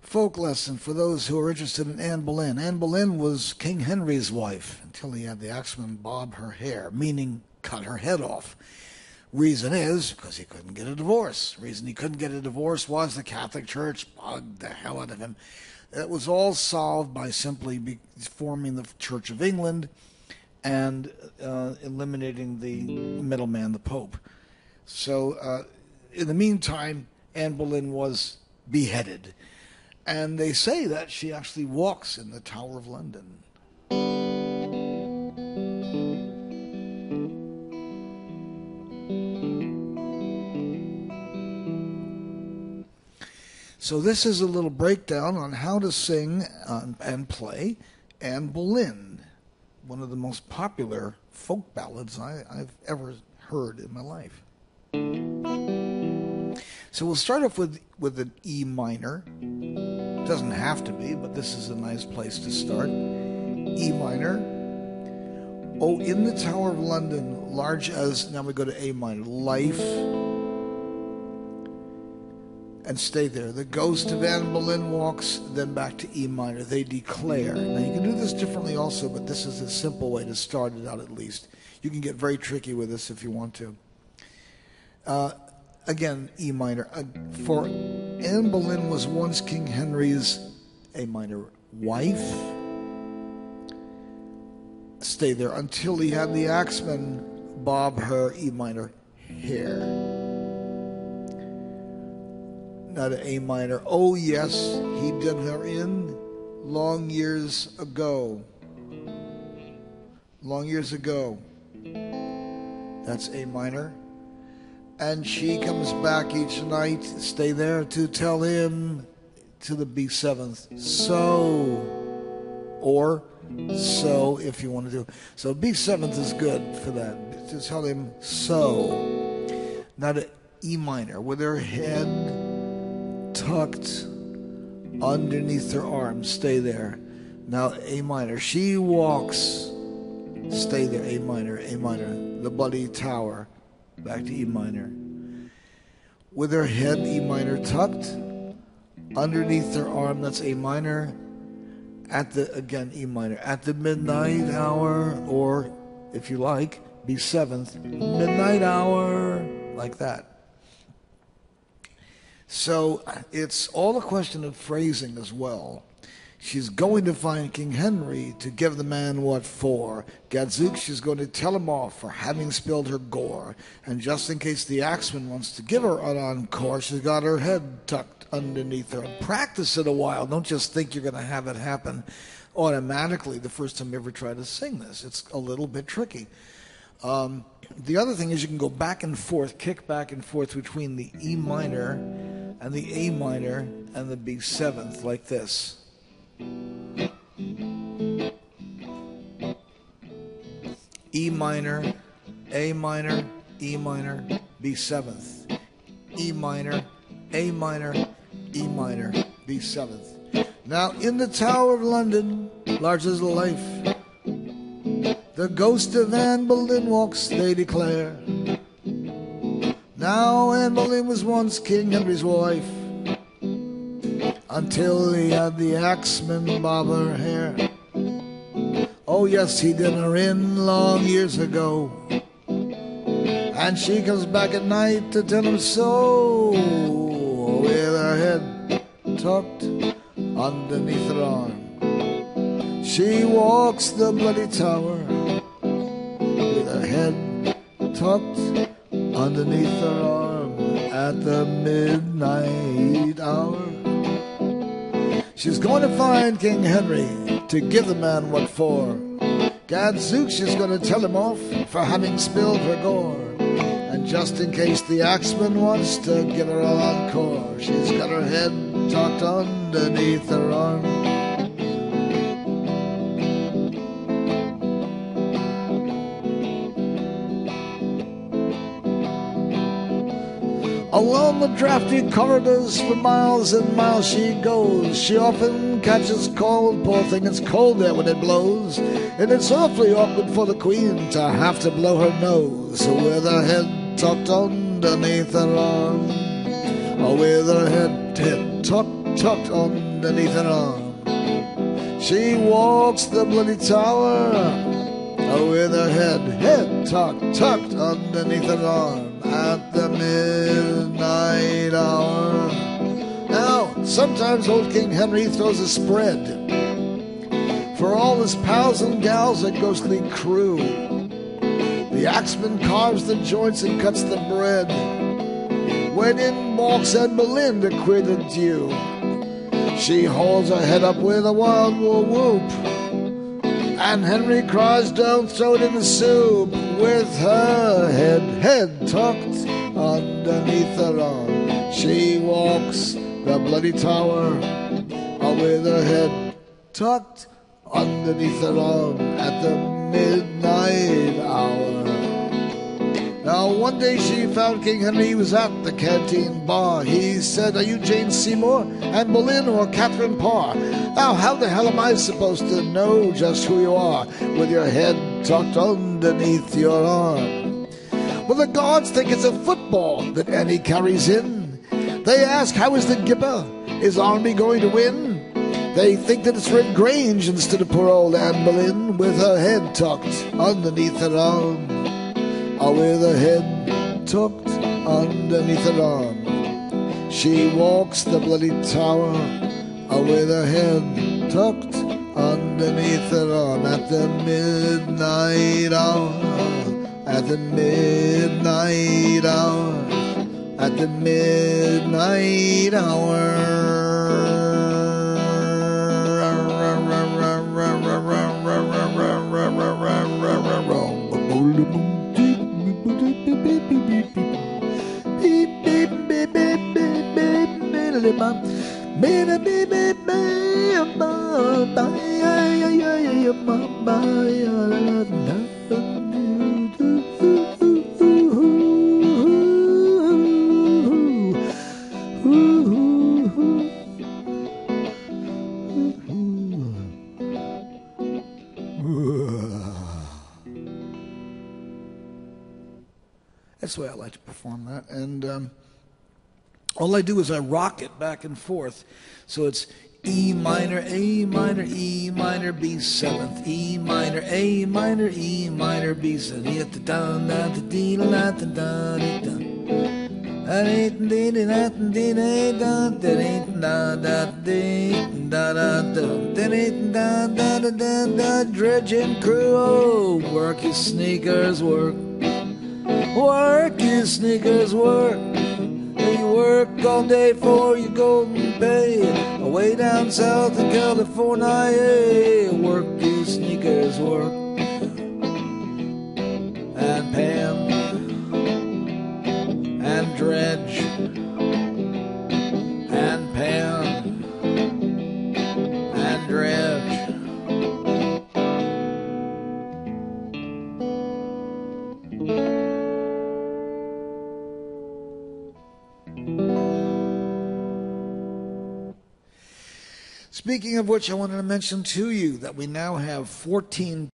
folk lesson for those who are interested in Anne Boleyn. Anne Boleyn was King Henry's wife until he had the axeman bob her hair, meaning cut her head off. Reason is because he couldn't get a divorce. Reason he couldn't get a divorce was the Catholic Church bugged the hell out of him. It was all solved by simply forming the Church of England and eliminating the middleman, the Pope. So in the meantime, Anne Boleyn was beheaded. And they say that she actually walks in the Tower of London. So this is a little breakdown on how to sing and play Anne Boleyn, one of the most popular folk ballads I've ever heard in my life. So we'll start off with an E minor. Doesn't have to be, but this is a nice place to start. E minor. Oh, in the Tower of London, large as, now we go to A minor, life, and stay there. The ghost of Anne Boleyn walks, then back to E minor. They declare. Now you can do this differently also, but this is a simple way to start it out at least. You can get very tricky with this if you want to. Again, E minor. For Anne Boleyn was once King Henry's A minor wife. Stay there until he had the axeman bob her E minor hair. Not an A minor. Oh yes, he did her in long years ago. Long years ago. That's A minor. And she comes back each night, stay there, to tell him, to the B7th, so, or so, if you want to do. So B7th is good for that, to tell him so. Not an E minor, with her head tucked underneath her arm, stay there. Now A minor, she walks, stay there, A minor, the bloody tower. Back to E minor. With her head, E minor, tucked underneath her arm, that's A minor. Again, E minor. At the midnight hour, or if you like, B7th, midnight hour, like that. So it's all a question of phrasing as well. She's going to find King Henry to give the man what for. Gadzooks, she's going to tell him off for having spilled her gore. And just in case the axeman wants to give her an encore, she's got her head tucked underneath her. Practice it a while. Don't just think you're going to have it happen automatically the first time you ever try to sing this. It's a little bit tricky. The other thing is you can go back and forth, kick back and forth between the E minor and the A minor and the B7th like this. E minor, A minor, E minor, B7th. E minor, A minor, E minor, B7th. Now in the Tower of London, large as life, the ghost of Anne Boleyn walks, they declare. Now Anne Boleyn was once King Henry's wife, until he had the axeman bob her hair. Oh yes, he did her in long years ago. And she comes back at night to tell him so, with her head tucked underneath her arm. She walks the bloody tower, with her head tucked underneath her arm, at the midnight hour. She's going to find King Henry to give the man what for. Gadzooks, she's going to tell him off for having spilled her gore. And just in case the axeman wants to give her an encore, she's got her head tucked underneath her arm. Along the drafty corridors for miles and miles she goes. She often catches cold, poor thing, it's cold there when it blows. And it's awfully awkward for the queen to have to blow her nose, with her head tucked underneath her arm. Oh, with her head tucked underneath underneath her arm. She walks the bloody tower with her head tucked underneath her arm at the midnight hour. Now, sometimes old King Henry throws a spread for all his pals and gals, a ghostly crew. The axeman carves the joints and cuts the bread, when in walks Anne Boleyn to quit the dew. She holds her head up with a wild whoop, and Henry cries, don't throw it in the soup, with her head tucked underneath her arm. She walks the bloody tower with her head tucked underneath her arm at the midnight hour. Now one day she found King Henry was at the canteen bar. He said, are you Jane Seymour, Anne Boleyn, or Catherine Parr? Now how the hell am I supposed to know just who you are, with your head tucked underneath your arm? Well, the guards think it's a football that Annie carries in. They ask, how is the Gipper? Is Army going to win? They think that it's Red Grange instead of poor old Anne Boleyn, with her head tucked underneath her arm. With her head tucked underneath her arm. She walks the bloody tower with her head tucked underneath her arm at the midnight hour. At the midnight hour. At the midnight hour. That's the way I like to perform that. And all I do is I rock it back and forth. So it's E minor, A minor, E minor, B seventh, E minor, A minor, E minor, B seventh, dredging crew, oh, work your sneakers, work. Work your sneakers, work. You work all day for your golden pay. Away down south in California, yeah. Work your sneakers, work. And pan and dredge and pan and dredge. Speaking of which, I wanted to mention to you that we now have 14